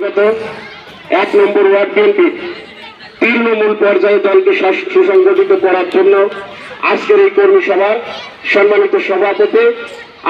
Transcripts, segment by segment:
এক নম্বর word BNP Trinamool পর্যায়ে দলকে সুসংগঠিত করার জন্য আজকের এই কর্মী সভার সম্মানিত সভাপতি,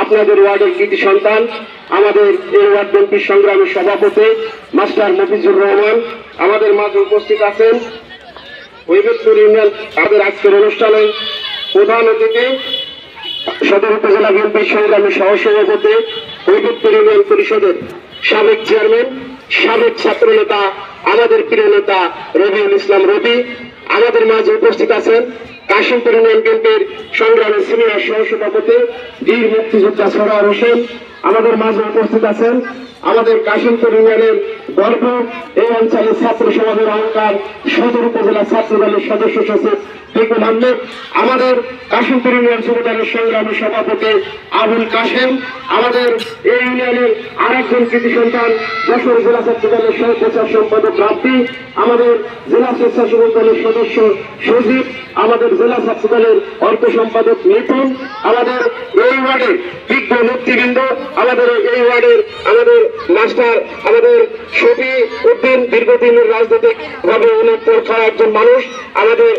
আপনাদের ওয়ার্ডের কৃতি সন্তান, আমাদের এই ওয়ার্ড বিএনপির সংগ্রামী সভাপতি মাস্টার মফিজুর রহমান আমাদের মাঝে উপস্থিত আছেন। হৈবতপুর ইউনিয়ন আমাদের আজকের অনুষ্ঠানে প্রধান অতিথি সদর উপজেলা বিএনপির সংগ্রামী সহসভাপতি, হৈবতপুর ইউনিয়ন পরিষদের সাবেক চেয়ারম্যান, সাবেক ছাত্র নেতা, আমাদের প্রিয় নেতা রবিউল ইসলাম রবি আমাদের মাঝে উপস্থিত আছেন। কাশিমপুর ইউনিয়ন বিএনপির সংগ্রামী সিনিয়র সহসভাপতি বীর মুক্তিযোদ্ধা সরোয়ার হোসেন আমাদের মাঝে উপস্থিত আছেন। আমাদের কাশিমপুর ইউনিয়নের গর্ব, এই অঞ্চলের ছাত্র সমাজের অহংকার, সদর উপজেলা ছাত্র দলের সদস্য সচিব বিপুল আহমেদ, আমাদের কাশিমপুর ইউনিয়ন যুবদলের সংগ্রামী সভাপতি আবুল কাশেম, আমাদের এই ইউনিয়নের আরেকজন কৃতি সন্তান যশোর জেলা ছাত্র দলের সহপ্রচার সম্পাদক রাব্বি, আমাদের জেলা স্বেচ্ছাসেবক দলের সদস্য সজীব, আমাদের জেলা ছাত্র দলের অর্থ সম্পাদক নিপুণ, আমাদের এই ওয়ার্ডের বিজ্ঞ নেতৃবৃন্দ, আমাদের এই ওয়ার্ডের আমাদের মাস্টার, আমাদের শফি উদ্দিন, দীর্ঘদিনের রাজনৈতিক ভাবে অনেক পরীক্ষা একজন মানুষ, আমাদের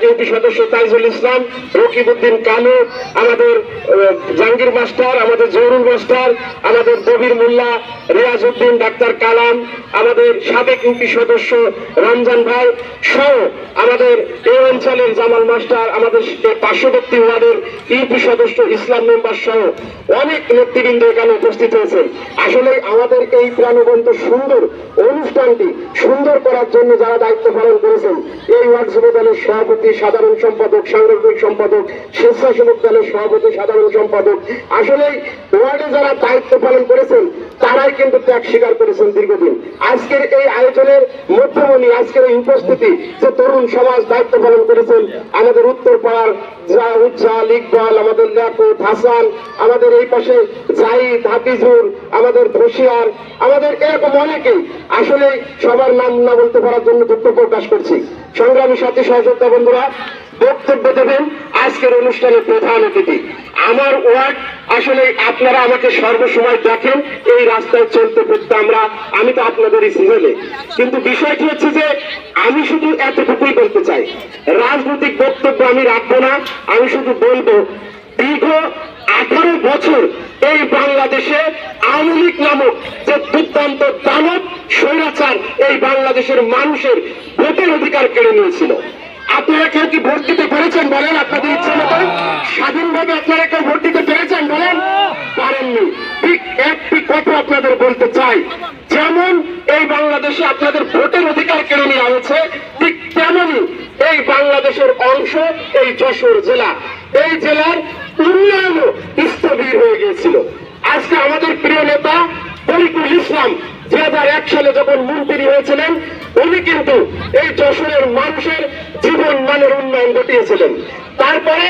ইউপি সদস্য তাইজুল ইসলাম, রকিবউদ্দিন কানু, আমাদের জাহাঙ্গীর মাস্টার, আমাদের জহুরুল মাস্টার, আমাদের দবির মোল্লা, রিয়াজ উদ্দিন, ডাক্তার কালাম, আমাদের সাবেক ইউপি সদস্য রমজান ভাই সহ আমাদের এই অঞ্চলের জামাল মাস্টার, আমাদের পার্শ্ববর্তী ওয়ার্ডের ইউপি সদস্য ইসলাম মেম্বার সহ অনেক নেতৃবৃন্দ এখানে উপস্থিত হয়েছে। আসলে আমাদের এই প্রাণবন্ত সুন্দর অনুষ্ঠানটি সুন্দর করার জন্য যারা দায়িত্ব পালন করেছেন, এই ওয়ার্ড যুব দলের সভাপতি, সাধারণ সম্পাদক, সাংগঠনিক সম্পাদক, স্বেচ্ছাসেবক দলের সভাপতি, সাধারণ সম্পাদক, আসলে ওয়ার্ডে যারা দায়িত্ব পালন করেছেন তারাই কিন্তু ত্যাগ স্বীকার করেছেন দীর্ঘদিন। আজকের এই আয়োজনের মধ্যমণি, আজকের এই উপস্থিতি যে তরুণ সমাজ দায়িত্ব পালন করেছেন, আমাদের উত্তরপাড়ার উজ্জ্বল, ইকবাল, আমাদের লিয়াকত, হাসান, আমাদের এই পাশে জাহিদ, হাফিজুর, আমাদের ধসিয়ার, আমাদের এরকম অনেকেই, আসলে সবার নাম না বলতে পারার জন্য দুঃখ প্রকাশ করছি। সংগ্রামী সাথী সহযোদ্ধা বন্ধুরা, বক্তব্য দেবেন আজকের অনুষ্ঠানের প্রধান অতিথি। আমার ওয়ার্ড আসলে আপনারা আমাকে সর্বসময় দেখেন এই রাস্তায় চলতে ফিরতে, আমি তো আপনাদেরই ছেলে, কিন্তু বিষয়টি হচ্ছে যে আমি শুধু এতটুকুই বলতে চাই, রাজনৈতিক বক্তব্য আমি রাখবো না। আমি শুধু বলবো, দীর্ঘ 18 বছর এই বাংলাদেশে আওয়ামী লীগ নামক যে দুর্দান্ত দানব স্বৈরাচার এই বাংলাদেশের মানুষের ভোটের অধিকার কেড়ে নিয়েছিল। আপনারা কেউ কি ভোট দিতে পেরেছেন বলেন? আপনাদের ইচ্ছা মতো স্বাধীনভাবে আপনারা কেউ ভোট দিতে পেরেছেন বলেন? পারেননি। ঠিক একটি কথা আপনাদের বলতে চাই, যেমন এই বাংলাদেশে আপনাদের ভোটের অধিকার কেড়ে নেওয়া হয়েছে, ঠিক তেমনই এই বাংলাদেশের অংশ এই যশোর জেলা, এই জেলার উন্নয়নও স্থবির হয়ে গিয়েছিল। আজকে আমাদের প্রিয় নেতা তরিকুল ইসলাম 2001 সালে যখন মন্ত্রী হয়েছিলেন, উনি কিন্তু এই যশোরের মানুষের জীবন মানের উন্নয়ন ঘটিয়েছিলেন। তারপরে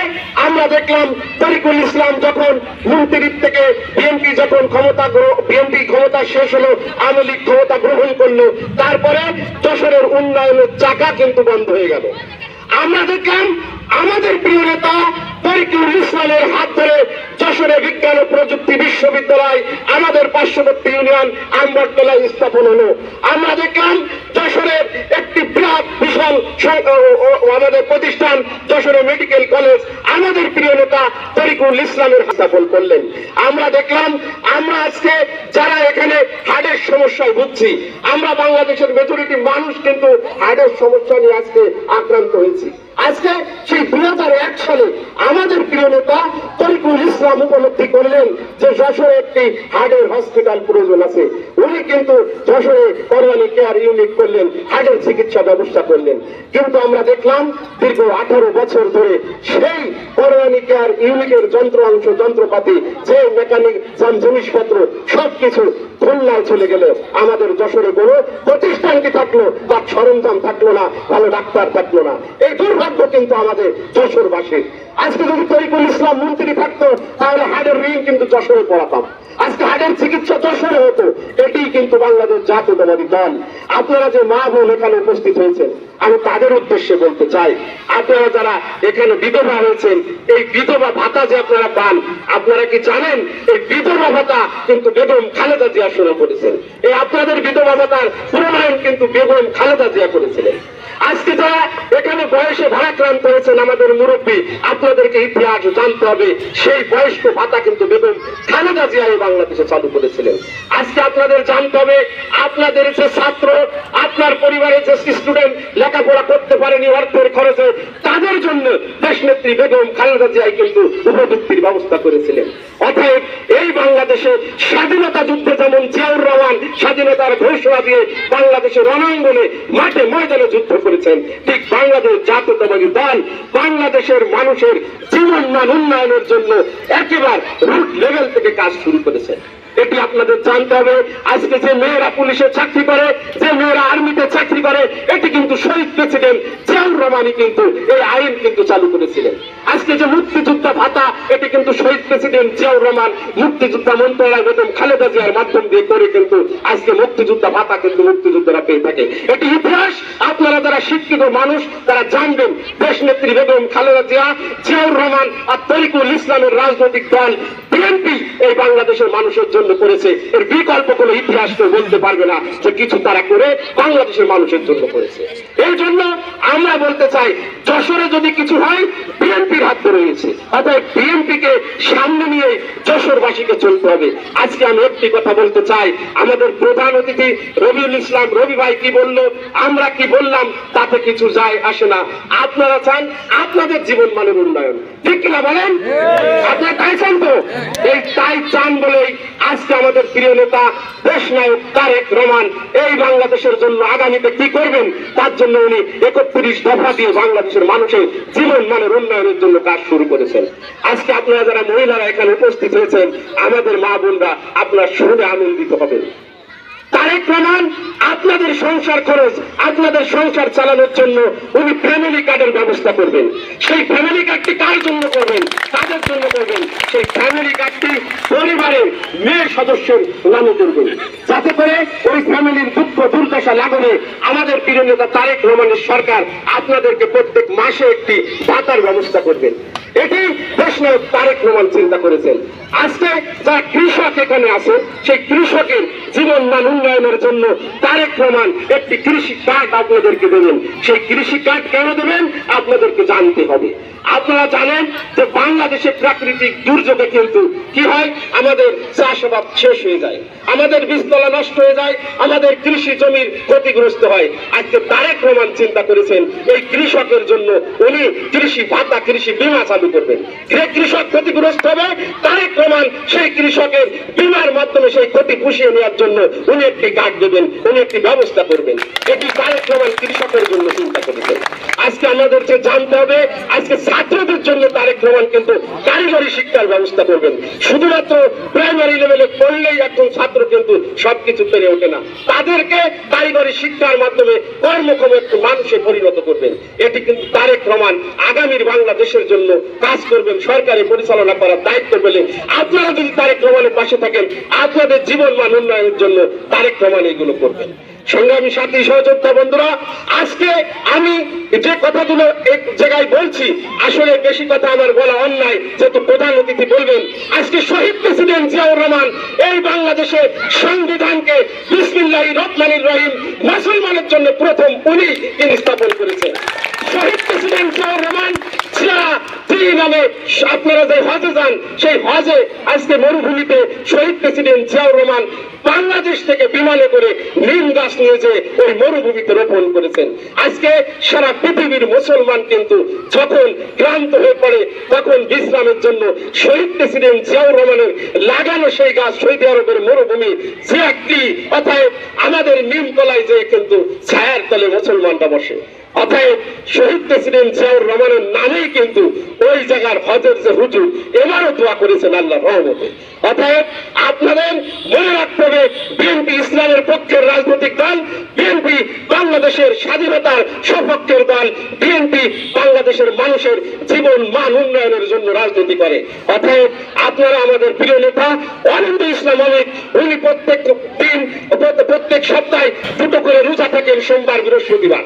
আমরা দেখলাম তরিকুল ইসলাম যখন মন্ত্রীর থেকে বিএনপি যখন বিএনপি ক্ষমতা শেষ হলো, আওয়ামী লীগ ক্ষমতা গ্রহণ করলো, তারপরে যশোরের উন্নয়নের চাকা কিন্তু বন্ধ হয়ে গেল। আমরা দেখলাম আমাদের প্রিয় নেতা তরিকুল ইসলামের হাত ধরে যশোরে বিজ্ঞান ও প্রযুক্তি বিশ্ববিদ্যালয় আমাদের পার্শ্ববর্তী ইউনিয়ন আমবারতলায় স্থাপন হলো। আমরা দেখলাম যশোরের একটি বিরাট বিশাল আমাদের প্রতিষ্ঠান যশোরে মেডিকেল কলেজ আমাদের প্রিয় নেতা তরিকুল ইসলামের স্থাপন করলেন। আমরা দেখলাম আমরা আজকে যারা এখানে হার্টের সমস্যায় ভুগছি, আমরা বাংলাদেশের মেজরিটি মানুষ কিন্তু হার্টের সমস্যা নিয়ে আজকে আক্রান্ত হয়েছি। আজকে সেই 2001 সালে আমাদের প্রিয় নেতা তরিকুল ইসলাম উপলব্ধি করলেন যে যশোরে একটি হার্টের হসপিটাল প্রয়োজন আছে। উনি কিন্তু যশোরে করোনা কেয়ার ইউনিট করলেন, হার্টের চিকিৎসা ব্যবস্থা করলেন। কিন্তু আমরা দেখলাম দীর্ঘ 18 বছর ধরে সেই করোনা কেয়ার ইউনিটের যন্ত্রাংশ, যন্ত্রপাতি, যে মেকানিক জিনিসপত্র সবকিছু খুলনায় চলে গেল। আমাদের যশোরে কোনো প্রতিষ্ঠানটি থাকলো, তার সরঞ্জাম থাকলো না, ভালো ডাক্তার থাকলো না। এই দুর্ভাগ্য কিন্তু আমাদের যশোরবাসীর। আজকে যদি তরিকুল ইসলাম মন্ত্রী থাকতো, তাহলে হার্টের ঋণ কিন্তু যশোরে পড়াতাম, আজকে হার্টের চিকিৎসা যশোরে হতো। এটি কিন্তু বাংলাদেশ জাতীয়তাবাদী দল। আপনারা যে মা বোন এখানে উপস্থিত হয়েছেন, আমি তাদের উদ্দেশ্যে বলতে চাই, আপনারা যারা এখানে বিধবা হয়েছেন, এই বিধবা ভাতা যে আপনারা পান, আপনারা কি জানেন এই বিধবা ভাতা কিন্তু বেগম খালেদা জিয়া শুরু করেছেন। এই আপনাদের বিধবা ভাতার প্রণয়ন কিন্তু বেগম খালেদা জিয়া করেছিলেন। আজকে যারা এখানে বয়সে ভারাক্রান্ত হয়েছেন আমাদের মুরব্বী, আপনাদেরকে ইতিহাস জানতে হবে, সেই বয়স্ক ভাতা কিন্তু বেগম খালেদা জিয়া এই বাংলাদেশে চালু করেছিলেন। আজকে আপনাদের জানতে হবে, আপনাদের যে ছাত্র, আপনার পরিবারের যে স্টুডেন্ট লেখাপড়া করতে পারেনি অর্থের খরচে, তাদের জন্য দেশনেত্রী বেগম খালেদা জিয়া কিন্তু উপবৃত্তির ব্যবস্থা করেছিলেন। অতএব এই বাংলাদেশে স্বাধীনতা যুদ্ধে যেমন জিয়াউর রহমান স্বাধীনতার ঘোষণা দিয়ে বাংলাদেশের রণাঙ্গনে মাঠে ময়দানে যুদ্ধ করেছেন, ঠিক বাংলাদেশ জাতীয়তাবাদী দল বাংলাদেশের মানুষের জীবনমান উন্নয়নের জন্য একেবারে রুট লেভেল থেকে কাজ শুরু করেছে। এটি আপনাদের জানতে হবে। আজকে যে মেয়েরা পুলিশে চাকরি করে, যে মেয়েরা আর্মিতে চাকরি করে, এটি কিন্তু শহীদ প্রেসিডেন্ট জিয়াউর রহমানই কিন্তু এই আইন কিন্তু চালু করেছিলেন। আজকে যে মুক্তিযোদ্ধা ভাতা, এটি কিন্তু শহীদ প্রেসিডেন্ট জিয়াউর রহমান মুক্তিযোদ্ধা মন্ত্রণালয় বেগম খালেদা জিয়ার মাধ্যম দিয়ে করে কিন্তু আজকে মুক্তিযোদ্ধা ভাতা কিন্তু মুক্তিযোদ্ধারা পেয়ে থাকে। এটি ইতিহাস। আপনারা যারা শিক্ষিত মানুষ তারা জানবেন, দেশনেত্রী বেগম খালেদা জিয়া, জিয়াউর রহমান আর তরিকুল ইসলামের রাজনৈতিক দল বিএনপি এই বাংলাদেশের মানুষের জন্য করেছে। এর বিকল্প কোনো ইতিহাস কেউ বলতে পারবে না যে কিছু তারা করে বাংলাদেশের মানুষের জন্য করেছে। এই জন্য আমরা বলতে চাই, যশোরে যদি কিছু হয় বিএনপির হাত ধরে রয়েছে, অর্থাৎ বিএনপিকে সামনে নিয়ে যশোরবাসীকে চলতে হবে। আজকে আমি একটি কথা বলতে চাই, আমাদের প্রধান অতিথি রবিউল ইসলাম রবি ভাই কি বললো, আমরা কি বললাম, তাতে কিছু যায় আসে না। আপনারা চান আপনাদের জীবন মানের উন্নয়ন, ঠিক কিনা বলেন? আপনারা তাই চান তো? এই তাই চান বলেই আজকে আমাদের প্রিয় নেতা দেশনায়ক তারেক রহমান এই বাংলাদেশের জন্য আগামীতে কি করবেন তার জন্য উনি 31 দফা দিয়ে বাংলাদেশের মানুষের জীবন মানের উন্নয়নের জন্য কাজ শুরু করেছেন। আজকে আপনারা যারা মহিলারা এখানে উপস্থিত হয়েছেন, আমাদের মা বোনরা, আপনারা শুনে আনন্দিত হবেন। তারেক রহমান আপনাদের সংসার খরচ, আপনাদের সংসার চালানোর জন্য উনি ফ্যামিলি কার্ডের ব্যবস্থা করবেন। সেই ফ্যামিলি কার্ডটি কার জন্য করবেন? তাদের জন্য করবেন। সেই ফ্যামিলি কার্ডটি পরিবারের মেয়ে সদস্যের নামে করবেন, যাতে করে ওই ফ্যামিলির দুঃখ দুর্দশা লাঘবে আমাদের প্রিয় নেতা তারেক রহমানের সরকার আপনাদেরকে প্রত্যেক মাসে একটি ভাতার ব্যবস্থা করবেন। এটি দেশনায়ক তারেক রহমান চিন্তা করেছেন। আজকে যারা কৃষক এখানে আছে, সেই কৃষকের জীবন মান উন্নয়নের জন্য তারেক রহমান একটি কৃষি কার্ড আপনাদেরকে দেবেন। সেই কৃষি কার্ড কেন দেবেন আপনাদেরকে জানতে হবে। আপনারা জানেন যে বাংলাদেশে প্রাকৃতিক দুর্যোগে কিন্তু কি হয়, আমাদের চাষাবাদ শেষ হয়ে যায়, আমাদের বীজতলা নষ্ট হয়ে যায়, আমাদের কৃষি জমির ক্ষতিগ্রস্ত হয়। আজকে তারেক রহমান চিন্তা করেছেন এই কৃষকের জন্য উনি কৃষি ভাতা, কৃষি বীমা চালু করবেন। যে কৃষক ক্ষতিগ্রস্ত হবে, তারেক রহমান সেই কৃষকের বীমার মাধ্যমে সেই ক্ষতি পুষিয়ে নেওয়ার জন্য উনি একটি কার্ড দেবেন, উনি একটি ব্যবস্থা করবেন। এটি তারেক রহমান কৃষকের জন্য চিন্তা করেছেন। আজকে আমাদেরকে জানতে হবে, আজকে ছাত্রদের জন্য তারেক রহমান কিন্তু কারিগরি শিক্ষার ব্যবস্থা করবেন। শুধুমাত্র প্রাইমারি লেভেলে পড়লেই একজন ছাত্র কিন্তু সবকিছু পেরে ওঠে না, তাদেরকে কারিগরি শিক্ষার মাধ্যমে কর্মক্ষম একটু মানুষে পরিণত করবেন। এটি কিন্তু তারেক রহমান আগামীর বাংলাদেশের জন্য কাজ করবেন, সরকারি পরিচালনা করার দায়িত্ব পেলে আপনারা যদি তারেক রহমানের পাশে থাকেন, আপনাদের জীবন মান উন্নয়নের জন্য তারেক রহমান এগুলো করবেন। সংগ্রামী সাথী সহযোদ্ধা বন্ধুরা, আজকে আমি যে কথাগুলো এক জায়গায় বলছি, আসলে বেশি কথা আমার বলা অন্যায়, যেহেতু প্রধান অতিথি বলবেন। আজকে শহীদ প্রেসিডেন্ট জিয়াউর রহমান এই বাংলাদেশে সংবিধানকে বিসমিল্লাহির রহমানির রহিম মুসলমানের জন্য প্রথম উনি তিনি স্থাপন করেছেন। শহীদ প্রেসিডেন্ট জিয়াউর রহমান নামে আপনারা যে হজে যান, সেই হজে আজকে মরুভূমিতে শহীদ প্রেসিডেন্ট জিয়াউর রহমান বাংলাদেশ থেকে বিমানে করে নিম গাছ নিয়ে যে ওই মরুভূমিতে রোপণ করেছেন। আজকে সারা পৃথিবীর মুসলমান কিন্তু যখন ক্লান্ত হয়ে পড়ে, তখন বিশ্রামের জন্য শহীদ প্রেসিডেন্ট জিয়াউর রহমানের লাগানো সেই গাছ সৌদি আরবের মরুভূমি যে একটি, অতএব আমাদের নিমতলায় যে কিন্তু ছায়ার তলে মুসলমানরা বসে। অতএব শহীদ প্রেসিডেন্ট জিয়াউর রহমানের নামেই কিন্তু ওই জায়গার হজের যে হুজুর এবারও দোয়া করেছেন আল্লাহর রহমতে। অতএব আপনাদের মনে রাখতে হবে, বিএনপি ইসলামের পক্ষের রাজনৈতিক দল, বিএনপি বাংলাদেশের স্বাধীনতার সপক্ষের দল, বিএনপি বাংলাদেশের মানুষের জীবন মান উন্নয়নের জন্য রাজনীতি করে। অতএব আপনারা আমাদের প্রিয় নেতা অনিন্দ ইসলাম অমিত, উনি প্রত্যেক দিন সপ্তাহে দুটো করে রোজা থাকেন সোমবার বৃহস্পতিবার।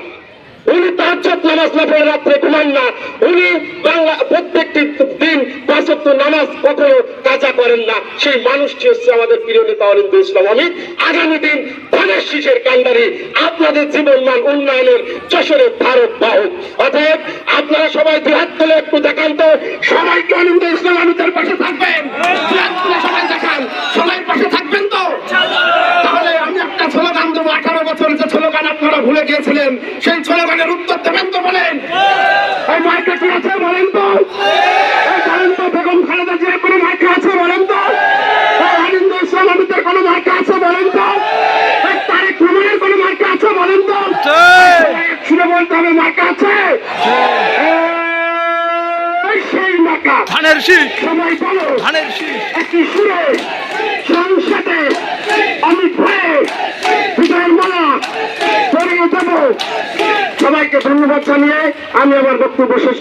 উনি তাহাজ্জুদ নামাজ না পড়ে রাত্রে ঘুমান না। উনি বাংলা প্রত্যেকটি দিন 5 ওয়াক্ত নামাজ কখনো কাজা করেন না। সেই মানুষটি হচ্ছে আমাদের প্রিয় নেতা অরিন্দ ইসলাম অমিত। আগামী দিন ধানের শীষের কান্ডারি আপনাদের জীবনমান উন্নয়নের যশোরের ধারক বাহক। অতএব আপনারা সবাই দুহাত তুলে একটু দেখান তো সবাইকে অরিন্দ ইসলাম অমিতের পাশে থাকবেন। দুহাত তুলে সবাই দেখান, সবাই পাশে থাকবেন তো। তাহলে আমি একটা স্লোগান দেবো, 18 বছর যে স্লোগান আপনারা ভুলে গিয়েছিলেন সেই স্লোগানের উত্তর দেবেন তো? বলেন, এই মাইকে কি আছে বলেন তো? এই বলেন তো বেগম খালেদা জিয়ার কোনো মাইকে আছে বলেন তো? এই অরিন্দ ইসলাম অমিতের কোনো মাইকে আছে বলেন তো? এই তারেক রহমানের কোনো মাইকে আছে বলেন তো? শুনে বলতে হবে মাইকে আছে। সেই মাকা ধানের শীষ, সবাই বলো ধানের শীষ। একই সুরে সংসদে অমিত ভাই বিজয়ের মালা পরিয়ে দেব। সবাইকে ধন্যবাদ জানিয়ে আমি আমার বক্তব্য শেষ